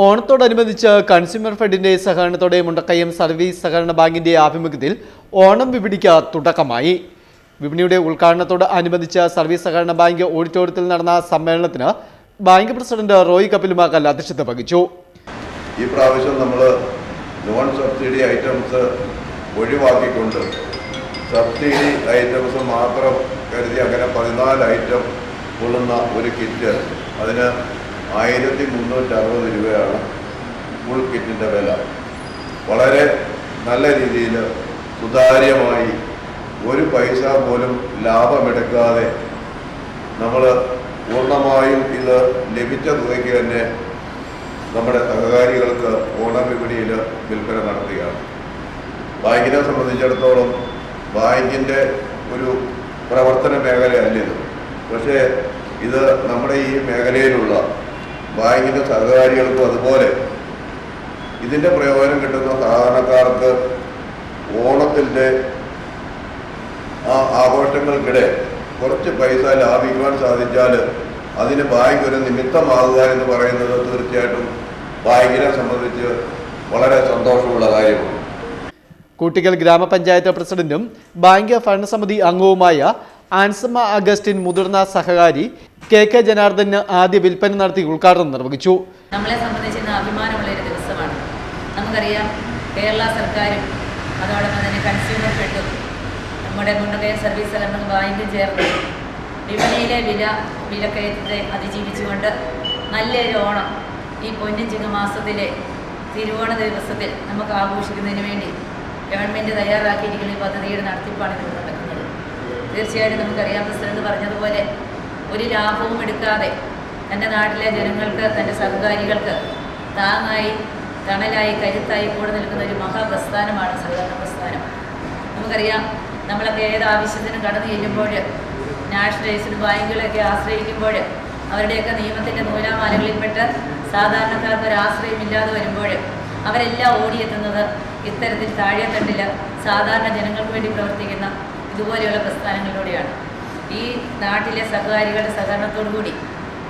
ഓണത്തോടനുബന്ധിച്ച് കൺസ്യൂമർ ഫെഡിന്റെ സഹകരണത്തോടെ മുണ്ടക്കയം സർവീസ് സഹകരണ ബാങ്കിന്റെ ആഭിമുഖ്യത്തിൽ ഓണം വിപണിക്ക് തുടക്കമായി. വിപണിയുടെ ഉദ്ഘാടനത്തോട് അനുബന്ധിച്ച് സർവീസ് സഹകരണ ബാങ്ക് ഓഡിറ്റോറിയത്തിൽ നടന്ന സമ്മേളനത്തിന് ബാങ്ക് പ്രസിഡന്റ് റോയ് കപിലുമാക്കൽ അധ്യക്ഷത വഹിച്ചു. ഈ പ്രാവശ്യം നമ്മൾ നോൺ സബ്സിഡി ഐറ്റംസ് ഒഴിവാക്കിക്കൊണ്ട് സബ്സിഡി ഐറ്റംസ് മാത്രം കരുതി അങ്ങനെ 14 ഐറ്റം കൊള്ളുന്ന ഒരു കിറ്റ്, അതിന് 1360 രൂപയാണ് ഫുൾ കിറ്റിൻ്റെ വില. വളരെ നല്ല രീതിയിൽ സുതാര്യമായി ഒരു പൈസ പോലും ലാഭമെടുക്കാതെ നമ്മൾ പൂർണ്ണമായും ഇത് ലഭിച്ച തുകയ്ക്ക് തന്നെ നമ്മുടെ സഹകാരികൾക്ക് ഓണം വിപണിയിൽ വിൽപ്പന നടത്തുകയാണ്. ബാങ്കിനെ സംബന്ധിച്ചിടത്തോളം ബാങ്കിൻ്റെ ഒരു പ്രവർത്തന മേഖലയല്ലിത്. പക്ഷേ ഇത് നമ്മുടെ ഈ മേഖലയിലുള്ള ബാങ്കിൻ്റെ സഹകാരികൾക്കും അതുപോലെ ഇതിൻ്റെ പ്രയോജനം കിട്ടുന്ന സാധാരണക്കാർക്ക് ഓണത്തിൻ്റെ ആഘോഷങ്ങൾക്കിടെ കുറച്ച് പൈസ ലാഭിക്കുവാൻ സാധിച്ചാൽ അതിന് ബാങ്ക് ഒരു നിമിത്തമാകുക എന്ന് പറയുന്നത് തീർച്ചയായിട്ടും ബാങ്കിനെ സംബന്ധിച്ച് വളരെ സന്തോഷമുള്ള കാര്യമാണ്. കൂട്ടിക്കൽ ഗ്രാമപഞ്ചായത്ത് പ്രസിഡന്റും ബാങ്ക് ഭരണസമിതി അംഗവുമായ ആൻസമ്മ അഗസ്റ്റിൻ മുതിർന്ന സഹകാരി കെ ജനാർദ്ദന് ആദ്യ വിൽപ്പന നടത്തി ഉദ്ഘാടനം നിർവഹിച്ചു. നമ്മളെ സംബന്ധിച്ച് ഇന്ന് അഭിമാനമുള്ള ഒരു ദിവസമാണ്. നമുക്കറിയാം, കേരള സർക്കാരും അതോടൊപ്പം തന്നെ കൺസ്യൂമർ ഫെഡും നമ്മുടെ മുണ്ടക്കയം സർവീസ് സഹകരണ ബാങ്കും ചേർന്ന് വിപണിയിലെ വിലക്കയറ്റത്തെ അതിജീവിച്ചുകൊണ്ട് നല്ലൊരു ഓണം ഈ പൊന്നിൻ ചിങ്ങമാസത്തിലെ തിരുവോണ ദിവസത്തിൽ നമുക്ക് ആഘോഷിക്കുന്നതിന് വേണ്ടി ഗവൺമെൻറ് തയ്യാറാക്കിയിരിക്കുന്ന ഈ പദ്ധതിയുടെ നടത്തിപ്പാണ് ഇവിടെ നടക്കുന്നത്. തീർച്ചയായിട്ടും നമുക്കറിയാം, പ്രസിഡന്റ് പറഞ്ഞതുപോലെ ഒരു ലാഭവും എടുക്കാതെ തൻ്റെ നാട്ടിലെ ജനങ്ങൾക്ക്, തൻ്റെ സഹകാരികൾക്ക് താങ്ങായി, തണലായി, കരുത്തായി കൂടെ നിൽക്കുന്ന ഒരു മഹാപ്രസ്ഥാനമാണ് സഹകരണ പ്രസ്ഥാനം. നമുക്കറിയാം, നമ്മളൊക്കെ ഏത് ആവശ്യത്തിനും കടന്നു ചെല്ലുമ്പോൾ നാഷണലൈസ്ഡ് ബാങ്കുകളൊക്കെ ആശ്രയിക്കുമ്പോൾ അവരുടെയൊക്കെ നിയമത്തിൻ്റെ നൂലാമാലകളിൽപ്പെട്ട് സാധാരണക്കാർക്ക് ഒരു ആശ്രയമില്ലാതെ വരുമ്പോൾ അവരെല്ലാം ഓടിയെത്തുന്നത് ഇത്തരത്തിൽ താഴെത്തട്ടിൽ സാധാരണ ജനങ്ങൾക്ക് വേണ്ടി പ്രവർത്തിക്കുന്ന ഇതുപോലെയുള്ള പ്രസ്ഥാനങ്ങളിലൂടെയാണ്. ഈ നാട്ടിലെ സഹകാരികളുടെ സഹകരണത്തോടുകൂടി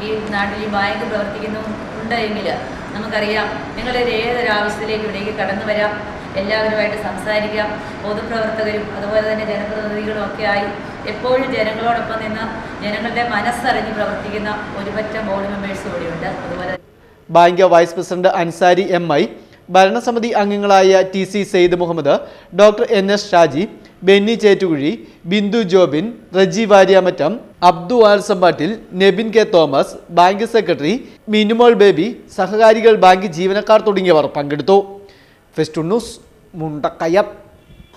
ഈ നാട്ടിൽ ഈ ബാങ്ക് പ്രവർത്തിക്കുന്നുണ്ടെങ്കിൽ നമുക്കറിയാം, നിങ്ങളൊരു ഏതൊരു ആവശ്യത്തിലേക്ക് ഇവിടേക്ക് കടന്നു വരാം, എല്ലാവരുമായിട്ട് സംസാരിക്കാം. പൊതുപ്രവർത്തകരും അതുപോലെ തന്നെ ജനപ്രതിനിധികളും ഒക്കെ ആയി എപ്പോഴും ജനങ്ങളോടൊപ്പം നിന്ന് ജനങ്ങളുടെ മനസ്സറിഞ്ഞ് പ്രവർത്തിക്കുന്ന ഒരുപറ്റം ബോർഡ് മെമ്പേഴ്സ് കൂടിയുണ്ട്. അതുപോലെ bank vice president Ansari MI, ഭരണസമിതി അംഗങ്ങളായ TC Syed Muhammad, doctor NS Shaji, Benny Chettukuzhi, Bindu Jobin, Reji Varyamattam, Abdu Alsampattil, Nebin K Thomas, bank secretary Minumol Baby, സഹകാരികൾ, ബാങ്ക് ജീവനക്കാർ തുടങ്ങിയവർ പങ്കെടുത്തു. Fest news, Mundakayam.